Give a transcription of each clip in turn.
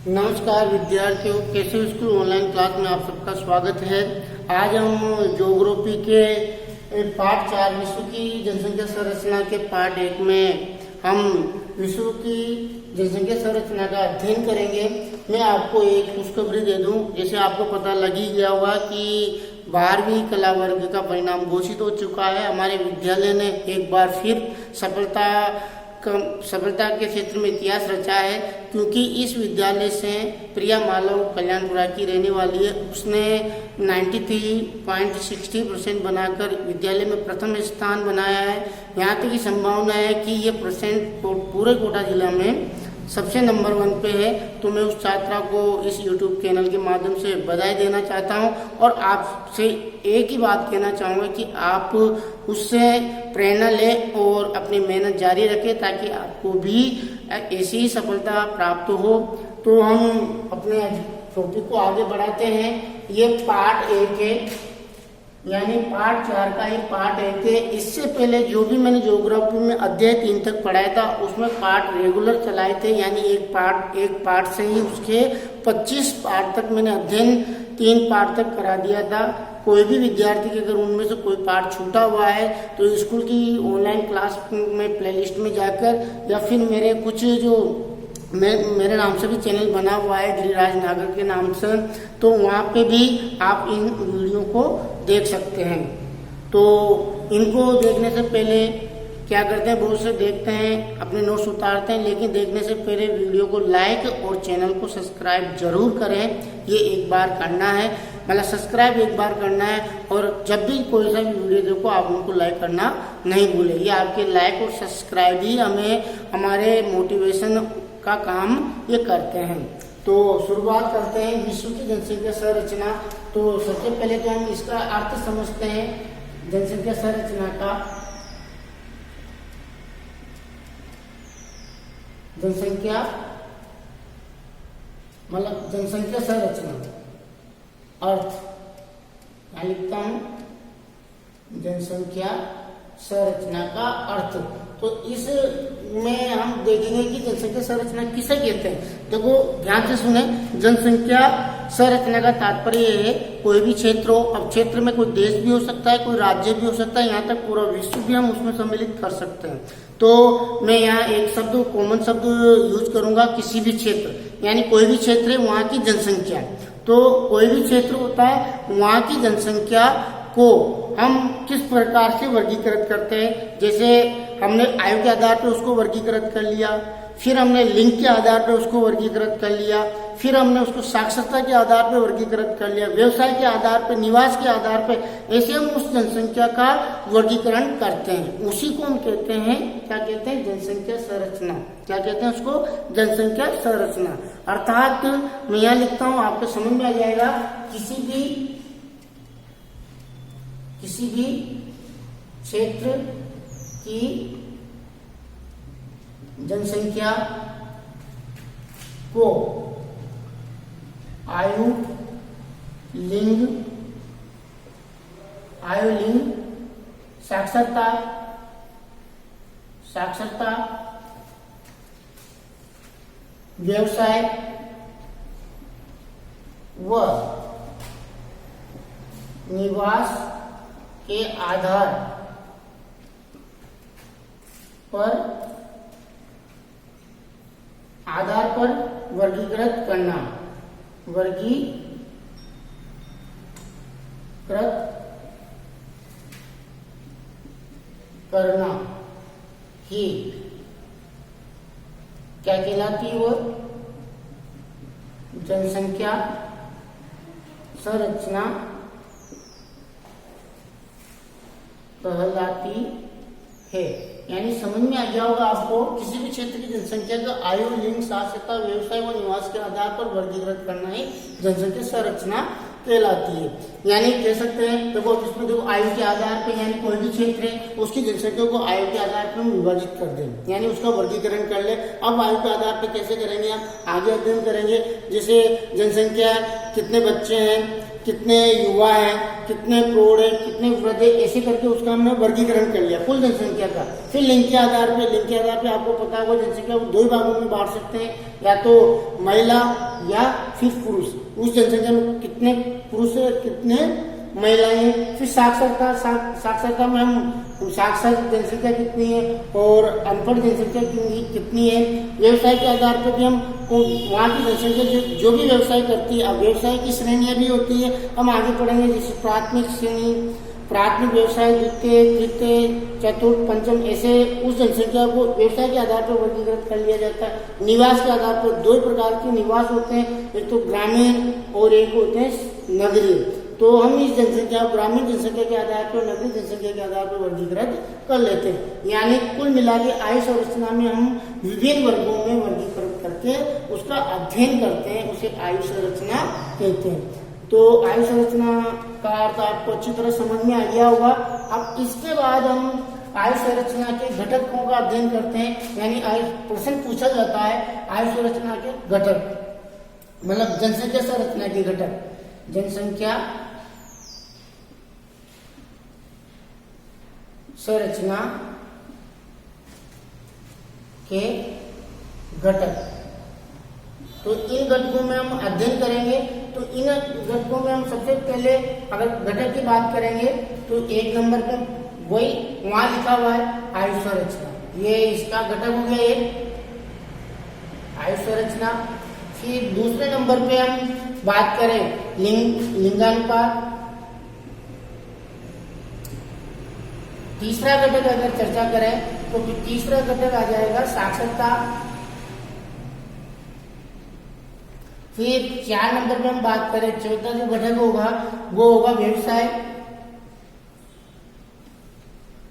नमस्कार विद्यार्थियों, कैसे स्कूल ऑनलाइन क्लास में आप सबका स्वागत है। आज हम ज्योग्राफी के पार्ट 4 विश्व की जनसंख्या संरचना के पार्ट 1 में हम विश्व की जनसंख्या संरचना का अध्ययन करेंगे। मैं आपको एक खुशखबरी दे दूं, जैसे आपको पता लग ही गया होगा कि 12वीं कला वर्ग का परिणाम घोषित हो चुका है। हमारे विद्यालय ने एक बार फिर सफलता के क्षेत्र में इतिहास रचा है, क्योंकि इस विद्यालय से प्रिया मालव कल्याणपुरा की रहने वाली है। उसने 93.60% बनाकर विद्यालय में प्रथम स्थान बनाया है। यहाँ तक की संभावना है कि ये परसेंट पूरे कोटा जिला में सबसे नंबर 1 पे है। तो मैं उस छात्रा को इस YouTube चैनल के माध्यम से बधाई देना चाहता हूँ और आपसे एक ही बात कहना चाहूँगा कि आप उससे प्रेरणा लें और अपनी मेहनत जारी रखें, ताकि आपको भी ऐसी ही सफलता प्राप्त हो। तो हम अपने टॉपिक को आगे बढ़ाते हैं। ये पार्ट 1 है, यानी पार्ट 4 का ये पार्ट 1 है। इससे पहले जो भी मैंने ज्योग्राफी में अध्याय 3 तक पढ़ाया था, उसमें पार्ट रेगुलर चलाए थे, यानी एक पार्ट से ही उसके 25 पार्ट तक मैंने अध्ययन 3 पार्ट तक करा दिया था। कोई भी विद्यार्थी के अगर उनमें से कोई पार्ट छूटा हुआ है तो स्कूल की ऑनलाइन क्लास में प्लेलिस्ट में जाकर, या फिर मेरे कुछ जो मेरे नाम से भी चैनल बना हुआ है गिरिराज नागर के नाम से, तो वहाँ पे भी आप इन वीडियो को देख सकते हैं। तो इनको देखने से पहले क्या करते हैं, बहुत से देखते हैं, अपने नोट्स उतारते हैं, लेकिन देखने से पहले वीडियो को लाइक और चैनल को सब्सक्राइब जरूर करें। ये एक बार करना है, मतलब सब्सक्राइब एक बार करना है, और जब भी कोई सा भी वीडियो देखो आप उनको लाइक करना नहीं भूलें। ये आपके लाइक और सब्सक्राइब ही हमारे मोटिवेशन का काम ये करते हैं। तो शुरुआत करते हैं विश्व की जनसंख्या संरचना। तो सबसे पहले तो हम इसका अर्थ समझते हैं जनसंख्या संरचना का। जनसंख्या मतलब जनसंख्या संरचना अर्थ, यहाँ लिखता हूं जनसंख्या संरचना का अर्थ। तो इसमें हम देखेंगे कि जनसंख्या संरचना किसे कहते हैं। देखो ध्यान से सुने, जनसंख्या संरचना का तात्पर्य है कोई भी क्षेत्र हो। अब क्षेत्र में कोई देश भी हो सकता है, कोई राज्य भी हो सकता है, यहाँ तक पूरा विश्व भी हम उसमें सम्मिलित कर सकते हैं। तो मैं यहाँ एक शब्द, कॉमन शब्द यूज करूंगा, किसी भी क्षेत्र, यानी कोई भी क्षेत्र है वहाँ की जनसंख्या। तो कोई भी क्षेत्र होता है, वहाँ की जनसंख्या को हम किस प्रकार से वर्गीकृत करते हैं। जैसे हमने आयु के आधार पर उसको वर्गीकृत कर लिया, फिर हमने लिंग के आधार पर उसको वर्गीकृत कर लिया, फिर हमने उसको साक्षरता के आधार पर वर्गीकृत कर लिया, व्यवसाय के आधार पर, निवास के आधार पर, ऐसे हम उस जनसंख्या का वर्गीकरण करते हैं। उसी को हम कहते हैं, क्या कहते हैं, जनसंख्या संरचना। क्या कहते हैं उसको, जनसंख्या संरचना। अर्थात मैं यहाँ लिखता हूँ, आपको समझ में आ जाएगा, किसी भी क्षेत्र की जनसंख्या को आयु लिंग, साक्षरता, व्यवसाय व निवास के आधार पर वर्गीकृत करना ही क्या कहलाती है, वो जनसंख्या संरचना कहलाती है। यानी समझ में आ गया होगा आपको, किसी भी क्षेत्र की जनसंख्या का आयु, लिंग, साक्षरता, व्यवसाय व निवास के आधार पर वर्गीकृत करना ही जनसंख्या संरचना कहलाती है। यानी कह सकते हैं, देखो इसमें देखो आयु के आधार पर, यानी कोई भी क्षेत्र है उसकी जनसंख्या को आयु के आधार पर हम विभाजित कर दें, यानी उसका वर्गीकरण कर ले। अब आयु के आधार पर कैसे करेंगे, हम आगे अध्ययन करेंगे। जैसे जनसंख्या, कितने बच्चे हैं, कितने युवा हैं, कितने प्रौढ़ हैं, कितने वृद्ध है, ऐसे करके उसका हमने वर्गीकरण कर लिया कुल जनसंख्या का। फिर लिंग के आधार पे आपको पता होगा जनसंख्या को 2 भागों में बांट सकते हैं, या तो महिला या फिर पुरुष, उस जनसंख्या में कितने पुरुष है कितने महिलाएं हैं। फिर साक्षरता में हम साक्षर जनसंख्या कितनी है और अनपढ़ जनसंख्या कितनी है। व्यवसाय के आधार पर भी हम वहाँ की जनसंख्या जो भी व्यवसाय करती है, अब व्यवसाय की श्रेणियां भी होती है, हम आगे पढ़ेंगे, जैसे प्राथमिक श्रेणी, प्राथमिक व्यवसाय, द्वितीय, तृतीय, चतुर्थ, पंचम, ऐसे उस जनसंख्या को व्यवसाय के आधार पर वर्गीकृत कर लिया जाता है। निवास के आधार पर दो प्रकार के निवास होते हैं, एक तो ग्रामीण और एक होते हैं नगरीय। तो हम इस जनसंख्या ग्रामीण जनसंख्या के आधार पर नगरीय जनसंख्या के आधार पर वर्गीकृत कर लेते हैं। यानी कुल मिला के आयु संरचना में हम विभिन्न वर्गों में वर्गीकृत करके उसका अध्ययन करते हैं, उसे आयु संरचना कहते हैं। तो आयु संरचना का अर्थ आपको अच्छी तरह समझ में आ गया होगा। अब इसके बाद हम आयु संरचना के घटकों का अध्ययन करते हैं, यानी प्रश्न पूछा जाता है आयु संरचना के घटक, मतलब जनसंख्या संरचना के घटक, जनसंख्या संरचना के घटक। तो इन घटकों में हम अध्ययन करेंगे। तो इन घटकों में हम सबसे पहले अगर घटक की बात करेंगे तो एक नंबर पे वही वहां लिखा हुआ है आयु संरचना, ये इसका घटक हो गया एक आयु संरचना। फिर दूसरे नंबर पे हम बात करें लिंगानुपात। तीसरा घटक अगर चर्चा करें तो फिर तीसरा घटक आ जाएगा साक्षरता। फिर 4 नंबर पे हम बात करें, चौथा जो घटक होगा वो होगा व्यवसाय।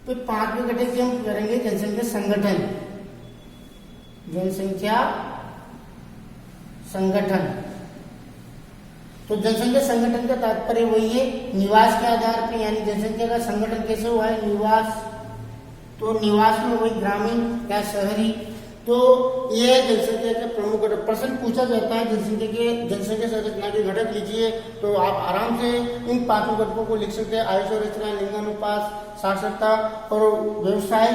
फिर 5वें घटक की हम करेंगे जनसंख्या संगठन, जनसंख्या संगठन। तो जनसंख्या संगठन का तात्पर्य वही है निवास के आधार पर, यानी जनसंख्या का संगठन कैसे हुआ है, निवास। तो निवास में वही ग्रामीण या शहरी। तो ये जनसंख्या के प्रमुख घटक प्रश्न पूछा जाता है, जनसंख्या संरचना के घटक लीजिए तो आप आराम से इन 5 घटकों को लिख सकते हैं, आयु संरचना, लिंगानुपात, साक्षरता और व्यवसाय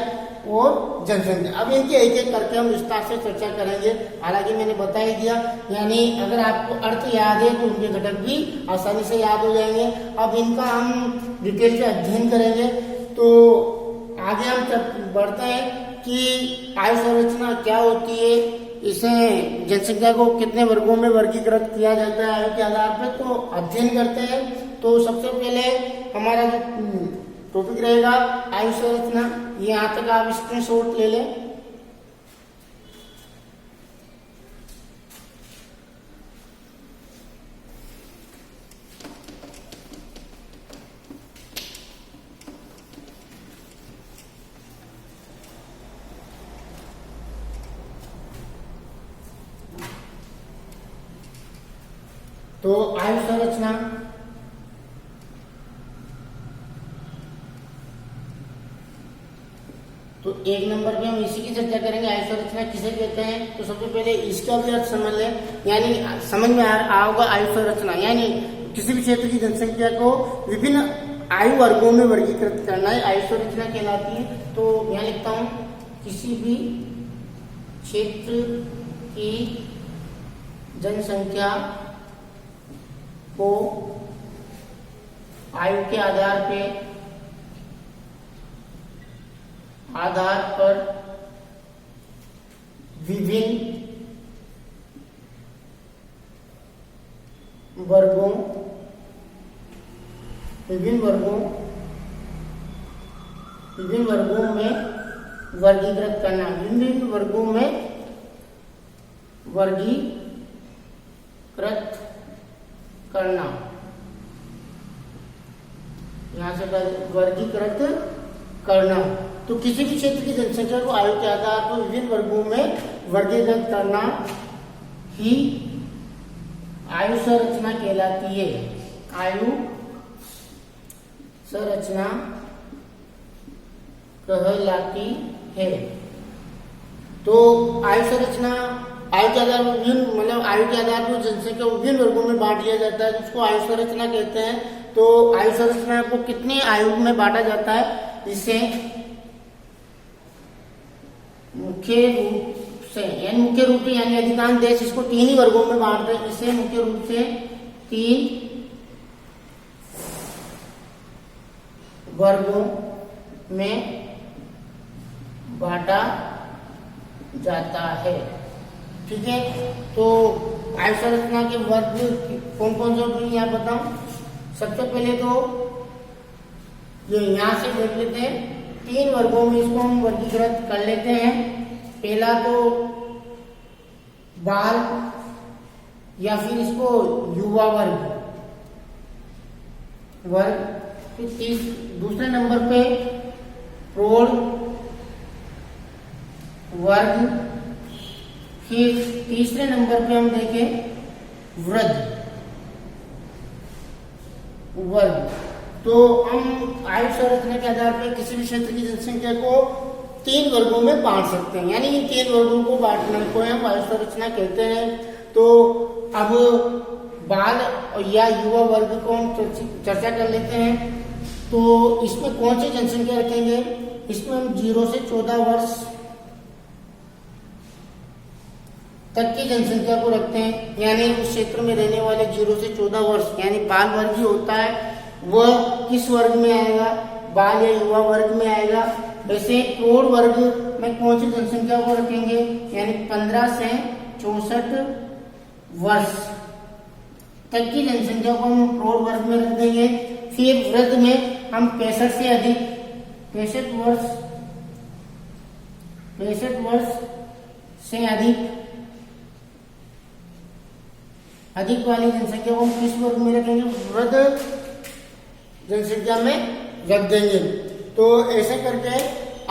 और जनसंख्या। अब इनके एक एक करके हम विस्तार से चर्चा करेंगे। हालांकि मैंने बता ही दिया, यानी अगर आपको अर्थ याद है तो उनके घटक भी आसानी से याद हो जाएंगे। अब इनका हम डिटेल से अध्ययन करेंगे। तो आगे हम बढ़ते हैं कि आयु संरचना क्या होती है, इसे जनसंख्या को कितने वर्गों में वर्गीकृत किया जाता है आयु के आधार पर, तो अध्ययन करते हैं। तो सबसे पहले हमारा जो टॉपिक रहेगा आयु संरचना, यहाँ तक आप स्क्रीनशॉट ले लें। तो आयु संरचना, तो 1 नंबर पे हम इसी की चर्चा करेंगे, आयु संरचना किसे कहते हैं। तो सबसे पहले इसका भी अर्थ समझ लें, यानी समझ में आ होगा आयु संरचना यानी किसी भी क्षेत्र की जनसंख्या को विभिन्न आयु वर्गों में वर्गीकृत करना है, आयु संरचना कहलाती है। तो यहाँ लिखता हूं, किसी भी क्षेत्र की जनसंख्या को आयु के आधार पर विभिन्न वर्गों में वर्गीकृत करना, विभिन्न वर्गों में वर्गीकृत करना, यहां से वर्गीकृत करना। तो किसी भी क्षेत्र की जनसंख्या को आयु के आधार पर विभिन्न वर्गों में वर्गीकृत करना ही आयु संरचना कहलाती है, आयु संरचना कहलाती है। तो आयु संरचना आयु के आधार पर विभिन्न आयु के आधार पर जनसंख्या विभिन्न वर्गों में बांट लिया जाता है, तो उसको आयु संरचना कहते हैं। तो आयु संरचना को कितनी आयु में बांटा जाता है, इसे मुख्य रूप से, यानी मुख्य रूप से, यानी अधिकांश देश इसको 3 ही वर्गों में बांटते हैं। इसे मुख्य रूप से 3 वर्गों में बांटा जाता है। ठीक है, तो आयु संरचना के वर्ग कौन कौन से होते हैं यहाँ बताऊं। सबसे पहले तो जो यहाँ से देख लेते हैं, 3 वर्गों में इसको हम वर्गीकृत कर लेते हैं। पहला तो बाल या फिर इसको युवा वर्ग। फिर दूसरे नंबर पे प्रौढ़ वर्ग। फिर तीसरे नंबर पे हम देखें वृद्ध वर्ग। तो हम आयु संरचना के आधार पर किसी भी क्षेत्र की जनसंख्या को 3 वर्गों में बांट सकते हैं, यानी इन 3 वर्गों को बांटने को हम आयु संरचना कहते हैं। तो अब बाल या युवा वर्ग को हम चर्चा कर लेते हैं। तो इसमें कौन सी जनसंख्या रखेंगे, इसमें हम 0 से 14 वर्ष तक की जनसंख्या को रखते हैं, यानी उस क्षेत्र में रहने वाले 0 से 14 वर्ष, यानी बाल वर्ग जो होता है वह किस वर्ग में आएगा, बाल या युवा वर्ग में आएगा। वैसे प्रौढ़ वर्ग में कौन सी जनसंख्या को रखेंगे, यानी 15 से 64 वर्ष तक की जनसंख्या को हम प्रौढ़ वर्ग में रख देंगे। फिर वृद्ध में हम 65 से अधिक 65 वर्ष से अधिक वाली जनसंख्या को हम किस वर्ग में रखेंगे, वृद्ध जनसंख्या में रख देंगे। तो ऐसे करके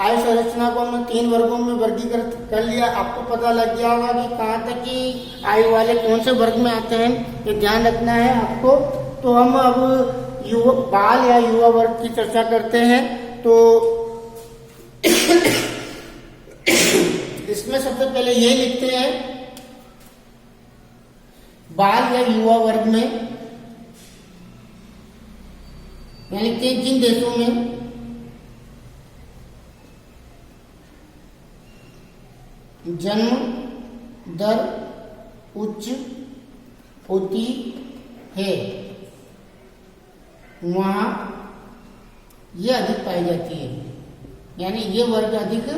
आयु संरचना को हमने 3 वर्गों में वर्गीकृत कर लिया। आपको पता लग गया होगा कि कहाँ तक की आयु वाले कौन से वर्ग में आते हैं, ये ध्यान रखना है आपको। तो हम अब बाल या युवा वर्ग की चर्चा करते हैं। तो इसमें सबसे पहले ये लिखते हैं, बाल या युवा वर्ग में, यानी कि जिन देशों में जन्म दर उच्च होती है वहां ये अधिक पाई जाती है, यानी ये वर्ग अधिक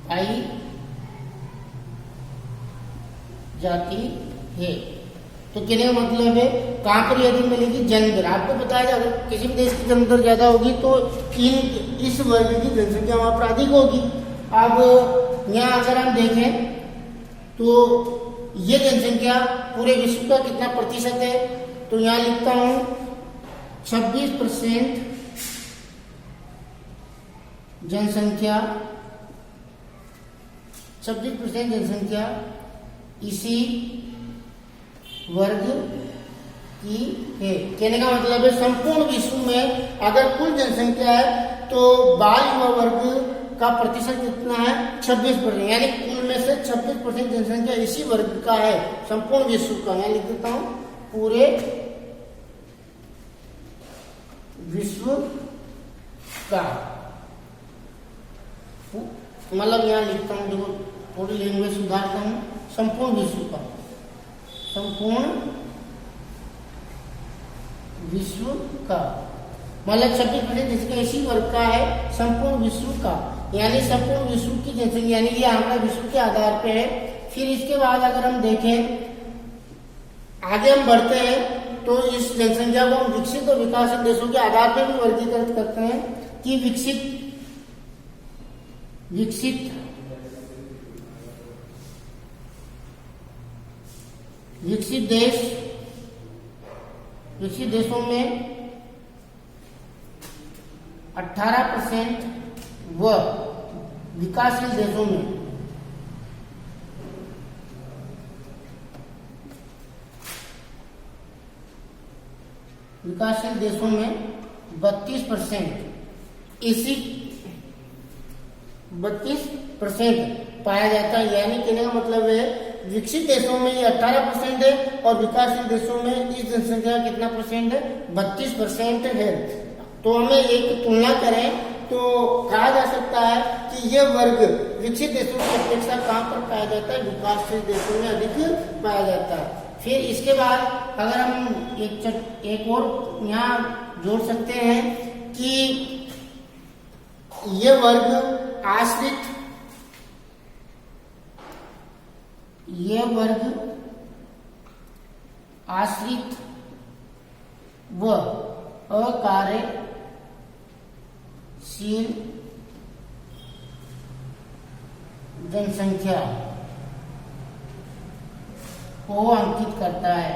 पाई जाती है। तो कहने का मतलब है कहां पर अधिक मिलेगी, जन्म दर। आपको पता है अगर किसी भी देश की जन्म दर ज्यादा होगी तो इस वर्ग की जनसंख्या वहां पर अधिक होगी। अब यहाँ अगर हम देखें तो ये जनसंख्या पूरे विश्व का कितना प्रतिशत है, तो यहाँ लिखता हूं 26% जनसंख्या, 26% जनसंख्या इसी वर्ग की है। कहने का मतलब है संपूर्ण विश्व में अगर कुल जनसंख्या है तो बाल युवा वर्ग का प्रतिशत कितना है, 26%, यानी कुल में से 26% जनसंख्या इसी वर्ग का है, संपूर्ण विश्व का। यहाँ लिख देता हूं पूरे विश्व का, मतलब यहाँ लिखता हूं, देखो थोड़ी लैंग्वेज सुधारता हूं, संपूर्ण विश्व का, संपूर्ण विश्व का, मतलब 26% जिसका इसी वर्ग का है, संपूर्ण विश्व का, यानी संपूर्ण विश्व की जनसंख्या, यानी ये आंकड़ा विश्व के आधार पे है। फिर इसके बाद अगर हम देखें आगे हम बढ़ते हैं तो इस जनसंख्या को हम विकसित और विकासशील देशों के आधार पर भी वर्गीकृत करते हैं कि विकसित देशों में 18% व विकासशील देशों में 32% पाया जाता है। यानी कहने का मतलब है विकसित देशों में ये 18% है और विकासशील देशों में इस जनसंख्या कितना परसेंट है, 32% है। तो हमें एक तुलना करें तो कहा जा सकता है कि ये वर्ग विकसित देशों की अपेक्षा कहाँ पर पाया जाता है? विकासशील देशों में अधिक पाया जाता है। फिर इसके बाद अगर हम एक और यहाँ जोड़ सकते हैं कि ये वर्ग आश्रित व अकार्यशील जनसंख्या को अंकित करता है।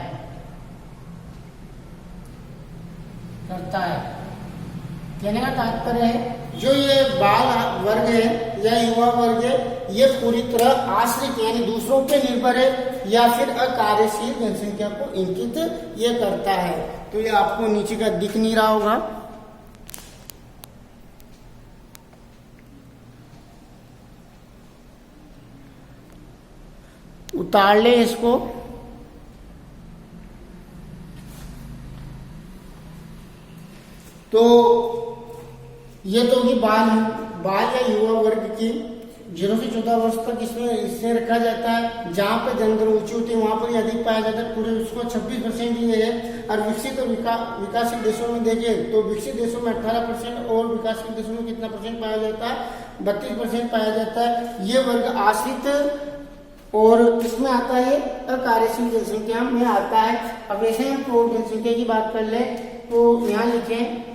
कहने का तात्पर्य है जो ये बाल वर्ग है या युवा वर्ग है, ये पूरी तरह आश्रित यानी दूसरों पे निर्भर है या फिर अकार्यशील जनसंख्या को इंगित ये करता है। तो ये आपको नीचे का दिख नहीं रहा होगा। उतार ले इसको। तो ये तो होगी बाल या युवा वर्ग की 0 से 14 वर्ष तक इसमें रखा जाता है। जहां पे जनदर ऊंची होती है वहां पर ही अधिक पाया जाता है। पूरे उसको 26% ही है। और विकसित और विकासशील देशों में देखें तो विकसित देशों में 18% और विकासशील देशों में कितना परसेंट पाया जाता है? 32% पाया जाता है। ये वर्ग आश्रित और किसमें आता है? अकार्यशील जनसंख्या में आता है। अब ऐसे हम प्रौढ़ जनसंख्या की बात कर ले तो यहाँ लिखें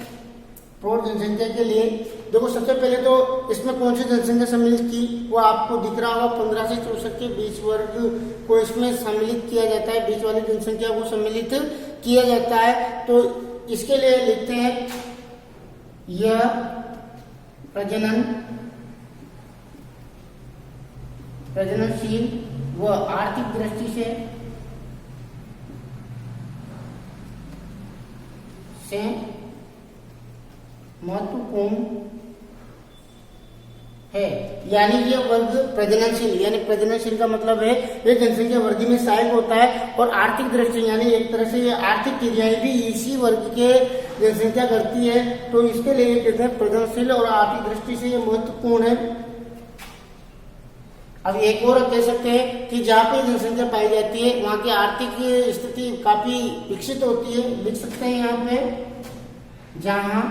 प्रौढ़ जनसंख्या के लिए। देखो सबसे पहले तो इसमें कौन सी जनसंख्या सम्मिलित की वो आपको दिख रहा होगा। 15 से 64 के बीच वर्ग को इसमें सम्मिलित किया जाता है। बीच वाली जनसंख्या को सम्मिलित किया जाता है। तो इसके लिए लिखते हैं यह प्रजननशील व आर्थिक दृष्टि से महत्वपूर्ण है। यानी ये वर्ग प्रजननशील, यानी प्रजननशील का मतलब है ये जनसंख्या वर्ग में सहायक होता है। और आर्थिक दृष्टि यानी एक तरह से ये आर्थिक क्रियाएं भी इसी वर्ग के जनसंख्या करती है। तो इसके लिए कहते हैं प्रजननशील और आर्थिक दृष्टि से ये महत्वपूर्ण है। अब एक और कह सकते हैं कि जहाँ पे जनसंख्या पाई जाती है वहां की आर्थिक स्थिति काफी विकसित होती है। लिख सकते हैं यहाँ पे जहां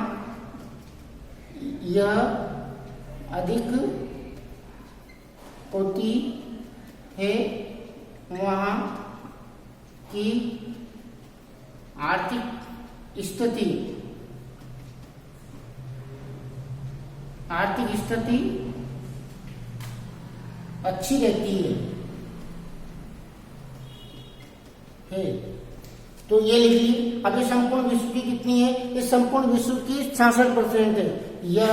यह अधिक होती है वहां की आर्थिक स्थिति अच्छी रहती है। तो ये लिख ली। अभी संपूर्ण विश्व की कितनी है? इस संपूर्ण विश्व की 66% है। यह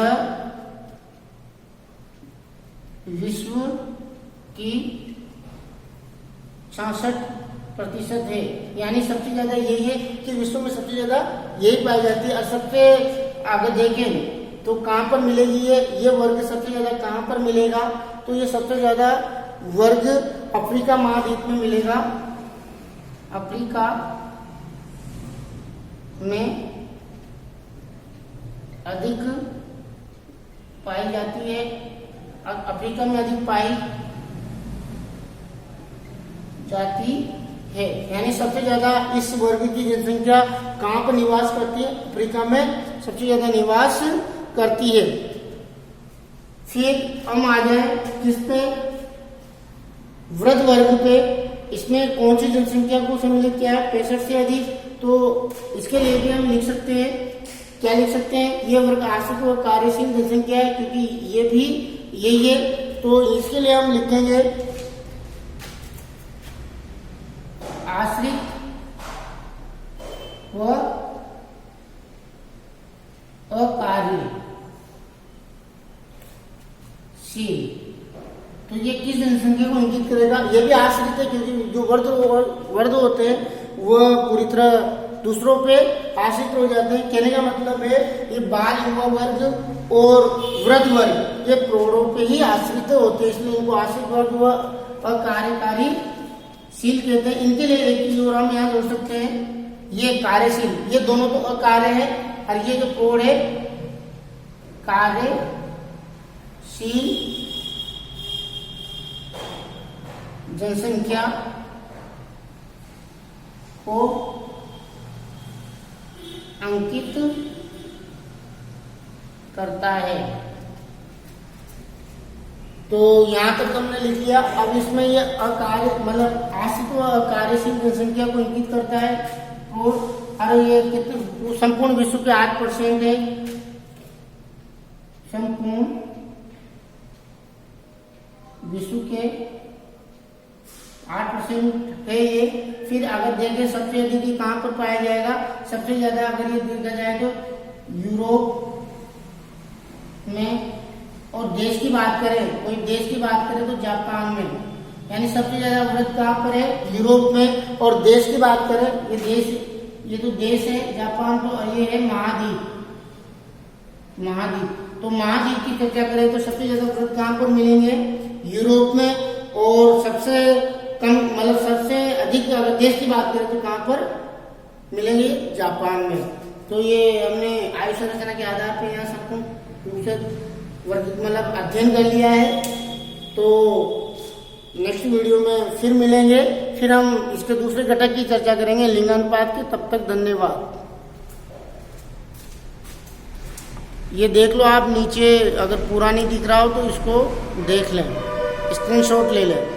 विश्व की 66% है। यानी सबसे ज्यादा यही है कि विश्व में सबसे ज्यादा यही पाई जाती है। और सबसे आगे देखें तो कहां पर मिलेगी ये वर्ग सबसे ज्यादा कहां पर मिलेगा? तो ये सबसे ज्यादा वर्ग अफ्रीका महाद्वीप में मिलेगा। अफ्रीका में अधिक पाई जाती है। अफ्रीका में अधिक पाई जाती है। यानी सबसे ज्यादा इस वर्ग की जनसंख्या कहां पर निवास करती है? अफ्रीका में सबसे ज्यादा निवास करती है। फिर हम आ जाए किस पे? वृद्ध वर्ग पे। इसमें कौन सी जनसंख्या को सम्मिलित किया है? 65 से अधिक। तो इसके लिए भी हम लिख सकते हैं, क्या लिख सकते हैं? ये वर्ग आश्रित और कार्यशील जनसंख्या है क्योंकि ये भी यही है। तो इसके लिए हम लिखेंगे आश्रित व अकार्यशील। तो ये किस जनसंख्या को इंगित करेगा? ये भी आश्रित है क्योंकि जो वर्ग होते हैं वह पूरी तरह दूसरों पे आश्रित हो जाते हैं। कहने का मतलब है ये बाल युवा वर्ग और वृद्ध वर्ग ये प्रौढ़ों पे ही आश्रित होते हैं, इसलिए इनको आश्रित वर्ग व अकार्यशील कहते हैं। इनके लिए एक चीज और हम यहाँ जोड़ सकते हैं, ये कार्यशील, ये दोनों तो अकार्य है और ये जो प्रौढ़ है कार्यशील जनसंख्या को अंकित करता है। तो यहाँ तक हमने लिख लिया। अब इसमें ये अकार्य मतलब आश्रित व अकार्यशील जनसंख्या को इंगित करता है। और अरे ये कितने संपूर्ण विश्व के 8% है, संपूर्ण विश्व के 8% है ये। फिर अगर देखें सबसे अधिक ये कहाँ पर पाया जाएगा, सबसे ज्यादा अगर ये देखा जाए तो यूरोप में, और देश की बात करें, कोई देश की बात करें तो जापान में, यानी सबसे ज्यादा वृद्धि कहाँ पर है, यूरोप में। और देश की बात करें, ये तो देश है जापान, तो ये है महाद्वीप। तो महाद्वीप की चर्चा करें तो सबसे ज्यादा वृद्धि कहाँ पर मिलेंगे, यूरोप में। और सबसे कम मतलब सबसे अधिक अगर देश की बात करें तो कहाँ पर मिलेंगे, जापान में। तो ये हमने आयु संरचना के आधार पर यहाँ सबको मतलब अध्ययन कर लिया है। तो नेक्स्ट वीडियो में फिर मिलेंगे, फिर हम इसके दूसरे घटक की चर्चा करेंगे, लिंगानुपात की। तब तक धन्यवाद। ये देख लो आप नीचे, अगर पूरा नहीं दिख रहा हो तो इसको देख लें, स्क्रीनशॉट ले लें।